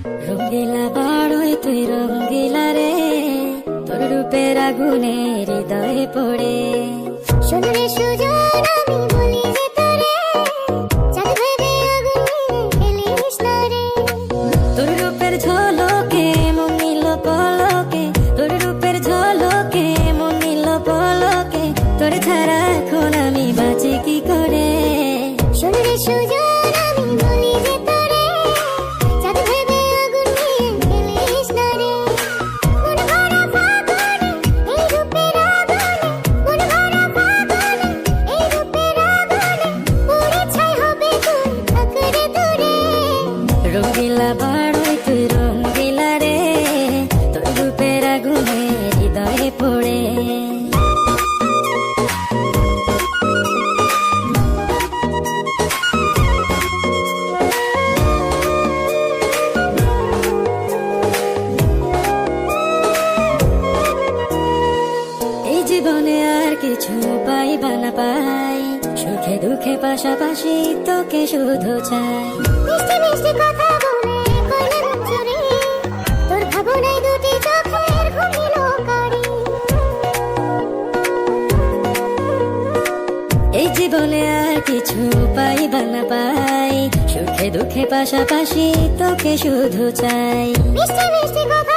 রঙ্গিলা বাড়ই তুই রঙ্গিলা রে, তোর রূপের আগুনে হৃদয়ে পড়ে। শোন রে সুজন আমি বলি যে তোরে, চাঁদ ভেবে আগুন নিয়ে খেলিস না রে। তোর রূপের ঝলকে মন নিল পলকে, তোর রূপের ঝলকে মন নিল পলকে, তোর ছাড়া এখন আমি বাঁচি কি করে। শোন রে সুজন আমি বলি যে তোরে, চাঁদ ভেবে আগুন নিয়ে খেলিস না রে। মন ভরা ফাগুনে এই রূপের আগুনে, মন ভরা ফাগুনে এই রূপের আগুনে, পুড়ে ছাই হবে তুই থাক রে দূরে। রঙ্গিলা বাড়ই তুই রঙ্গিলা রে, তোর রূপের আগুনে হৃদয়ে পড়ে। এই জীবনে আর কিছু পাইবা না পাই, সুখে দুঃখে পাশাপাশি তোকে শুধু চাই। মিষ্টি মিষ্টি কথা বলে করলে মন চুরি, তোর ভাবনায় দুটি চোখের ঘুম নিল কারি। এই জীবনে আর কিছু পাইবা না পাই, সুখে দুঃখে পাশাপাশি তোকে শুধু চাই। মিষ্টি মিষ্টি কথা